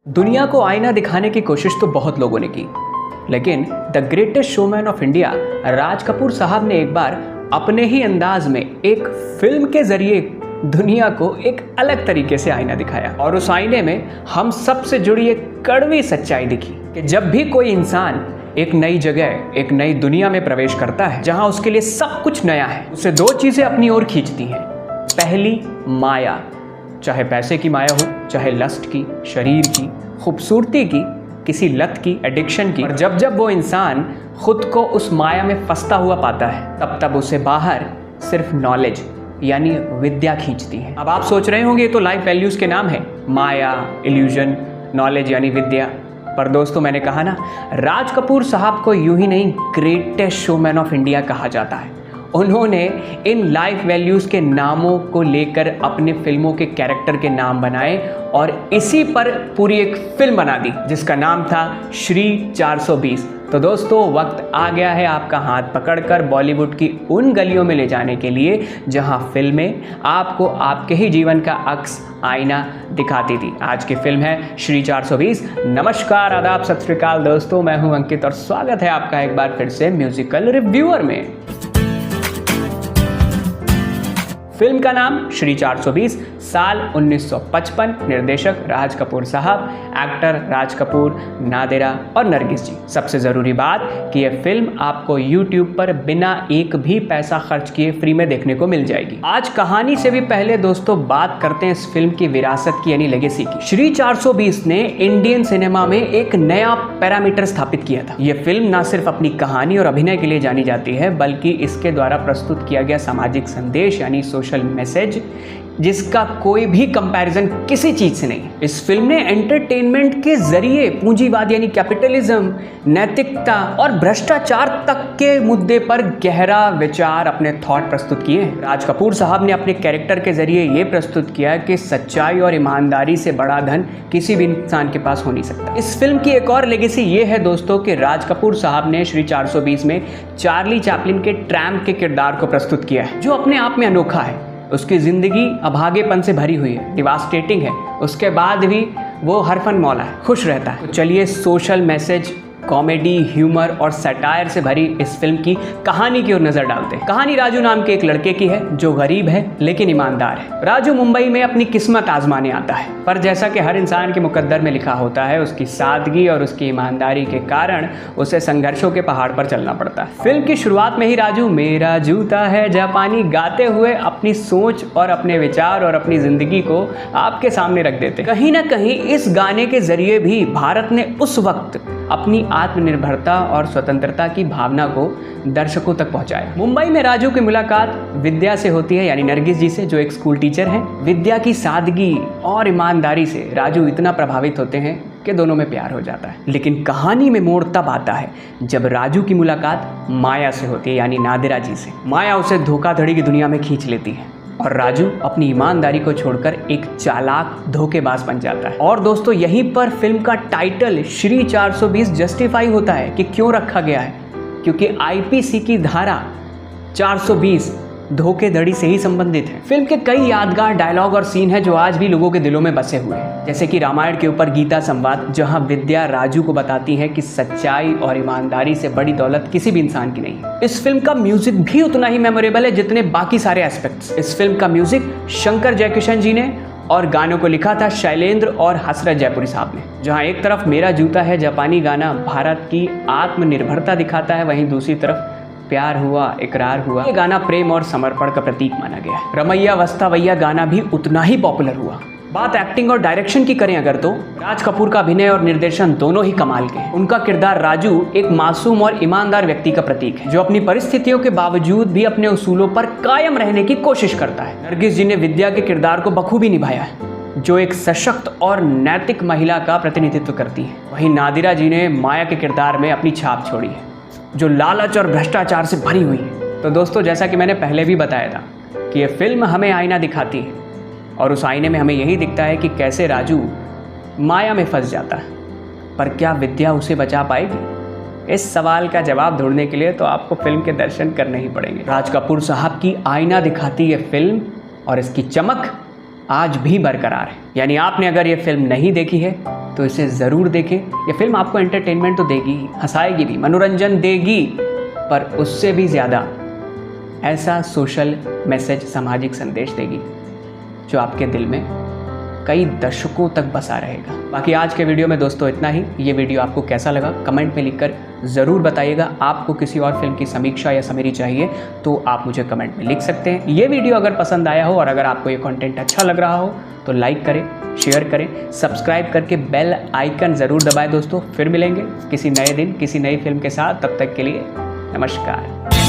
दुनिया को आईना दिखाने की कोशिश तो बहुत लोगों ने की, लेकिन the greatest showman of India Raj Kapoor साहब ने एक बार अपने ही अंदाज में एक फिल्म के जरिए दुनिया को एक अलग तरीके से आईना दिखाया। और उस आईने में हम सब से जुड़ी एक कड़वी सच्चाई दिखी कि जब भी कोई इंसान एक नई जगह, एक नई दुनिया में प्रवेश करता है जहां उसके लिए सब कुछ नया है, उसे दो चीजें अपनी ओर खींचती हैं। पहली, माया, चाहे पैसे की माया हो, चाहे लस्ट की, शरीर की, खूबसूरती की, किसी लत की, एडिक्शन की। और जब जब वो इंसान खुद को उस माया में फंसता हुआ पाता है, तब तब उसे बाहर सिर्फ नॉलेज यानी विद्या खींचती है। अब आप सोच रहे होंगे ये तो लाइफ वैल्यूज के नाम है, माया, इल्यूजन, नॉलेज यानी विद्या। पर दोस्तों, मैंने कहा ना, राज कपूर साहब को यूं ही नहीं ग्रेटेस्ट शोमैन ऑफ इंडिया कहा जाता है। उन्होंने इन लाइफ वैल्यूज़ के नामों को लेकर अपने फिल्मों के कैरेक्टर के नाम बनाए और इसी पर पूरी एक फिल्म बना दी जिसका नाम था श्री 420। तो दोस्तों, वक्त आ गया है आपका हाथ पकड़कर बॉलीवुड की उन गलियों में ले जाने के लिए जहां फिल्में आपको आपके ही जीवन का अक्स, आईना दिखाती थी। आज की फिल्म है श्री 420। नमस्कार, आदाब, सत श्री अकाल दोस्तों, मैं हूं अंकित और स्वागत है आपका एक बार फिर से म्यूजिकल रिव्यूअर में। फिल्म का नाम श्री 420, साल 1955, निर्देशक राज कपूर साहब, एक्टर राज कपूर, नादिरा और नरगिस जी। सबसे ज़रूरी बात कि यह फिल्म आपको YouTube पर बिना एक भी पैसा खर्च किए फ्री में देखने को मिल जाएगी। आज कहानी से भी पहले दोस्तों बात करते हैं इस फिल्म की विरासत की यानी लेगेसी की। श्री 420 ने इंडियन सिनेमा में एक नया पैरामीटर स्थापित किया था। यह फिल्म न सिर्फ अपनी कहानी और अभिनय के लिए जानी जाती है, बल्कि इसके द्वारा प्रस्तुत किया गया सामाजिक संदेश यानी सोशल मैसेज, जिसका कोई भी कंपैरिजन किसी चीज से नहीं। इस फिल्म ने एंटरटेनमेंट के जरिए पूंजीवाद यानी कैपिटलिज्म, नैतिकता और भ्रष्टाचार तक के मुद्दे पर गहरा विचार, अपने थॉट प्रस्तुत किए हैं। राज कपूर साहब ने अपने कैरेक्टर के जरिए ये प्रस्तुत किया कि सच्चाई और ईमानदारी से बड़ा धन किसी भी इंसान के पास हो नहीं सकता। इस फिल्म की एक और लेगेसी ये है दोस्तों कि राज कपूर साहब ने श्री 420 में चार्ली चैपलिन के ट्रैम्प के किरदार को प्रस्तुत किया है, जो अपने आप में अनोखा है। उसकी ज़िंदगी अभागेपन से भरी हुई है, डिवास्टेटिंग है, उसके बाद भी वो हरफन मौला है, खुश रहता है। तो चलिए सोशल मैसेज, कॉमेडी, ह्यूमर और सटायर से भरी इस फिल्म की कहानी की ओर नजर डालते हैं। कहानी राजू नाम के एक लड़के की है जो गरीब है लेकिन ईमानदार है। राजू मुंबई में अपनी किस्मत आजमाने आता है, पर जैसा कि हर इंसान के मुकद्दर में लिखा होता है, उसकी सादगी और उसकी ईमानदारी के कारण उसे संघर्षों के पहाड़ पर चलना पड़ता है। फिल्म की शुरुआत में ही राजू मेरा जूता है जापानी गाते हुए अपनी सोच और अपने विचार और अपनी जिंदगी को आपके सामने रख देते। कहीं ना कहीं इस गाने के जरिए भी भारत ने उस वक्त अपनी आत्मनिर्भरता और स्वतंत्रता की भावना को दर्शकों तक पहुंचाया। मुंबई में राजू की मुलाकात विद्या से होती है यानी नरगिस जी से, जो एक स्कूल टीचर हैं। विद्या की सादगी और ईमानदारी से राजू इतना प्रभावित होते हैं कि दोनों में प्यार हो जाता है। लेकिन कहानी में मोड़ तब आता है जब राजू की मुलाकात माया से होती है यानी नादिरा जी से। माया उसे धोखाधड़ी की दुनिया में खींच लेती है और राजू अपनी ईमानदारी को छोड़कर एक चालाक धोखेबाज बन जाता है। और दोस्तों, यहीं पर फिल्म का टाइटल श्री 420 जस्टिफाई होता है कि क्यों रखा गया है, क्योंकि आईपीसी की धारा 420 धोखेधड़ी से ही संबंधित है। फिल्म के कई यादगार डायलॉग और सीन हैं जो आज भी लोगों के दिलों में बसे हुए हैं, जैसे कि रामायण के ऊपर गीता संवाद, जहां विद्या राजू को बताती है कि सच्चाई और ईमानदारी से बड़ी दौलत किसी भी इंसान की नहीं है। इस फिल्म का म्यूजिक भी उतना ही मेमोरेबल है जितने बाकी सारे एस्पेक्ट्स। इस फिल्म का म्यूजिक शंकर जयकिशन जी ने और गानों को लिखा था शैलेंद्र और हसरत जयपुरी साहब ने। जहां एक तरफ मेरा जूता है जापानी गाना भारत की आत्मनिर्भरता दिखाता है, वहीं दूसरी तरफ प्यार हुआ, इकरार हुआ, ये गाना प्रेम और समर्पण का प्रतीक माना गया है। रमैया वस्तावैया गाना भी उतना ही पॉपुलर हुआ। बात एक्टिंग और डायरेक्शन की करें अगर, तो राज कपूर का अभिनय और निर्देशन दोनों ही कमाल के हैं। उनका किरदार राजू एक मासूम और ईमानदार व्यक्ति का प्रतीक है, जो अपनी परिस्थितियों के बावजूद भी अपने उसूलों पर कायम रहने की कोशिश करता है। नरगिस जी ने विद्या के किरदार को बखूबी निभाया है, जो एक सशक्त और नैतिक महिला का प्रतिनिधित्व करती है। वहीं नादिरा जी ने माया के किरदार में अपनी छाप छोड़ी है, जो लालच और भ्रष्टाचार से भरी हुई है। तो दोस्तों, जैसा कि मैंने पहले भी बताया था कि ये फिल्म हमें आईना दिखाती है और उस आईने में हमें यही दिखता है कि कैसे राजू माया में फंस जाता है, पर क्या विद्या उसे बचा पाएगी? इस सवाल का जवाब ढूंढने के लिए तो आपको फिल्म के दर्शन करने ही पड़ेंगे। राज कपूर साहब की आईना दिखाती ये फिल्म और इसकी चमक आज भी बरकरार है। यानी आपने अगर ये फिल्म नहीं देखी है तो इसे ज़रूर देखें। ये फिल्म आपको एंटरटेनमेंट तो देगी, हंसाएगी भी, मनोरंजन देगी, पर उससे भी ज़्यादा ऐसा सोशल मैसेज, सामाजिक संदेश देगी जो आपके दिल में कई दशकों तक बसा रहेगा। बाकी आज के वीडियो में दोस्तों इतना ही। ये वीडियो आपको कैसा लगा कमेंट में लिखकर ज़रूर बताइएगा। आपको किसी और फिल्म की समीक्षा या समरी चाहिए तो आप मुझे कमेंट में लिख सकते हैं। ये वीडियो अगर पसंद आया हो और अगर आपको ये कंटेंट अच्छा लग रहा हो तो लाइक करें, शेयर करें, सब्सक्राइब करके बेल आइकन ज़रूर दबाएं दोस्तों। फिर मिलेंगे किसी नए दिन किसी नई फिल्म के साथ। तब तक के लिए नमस्कार।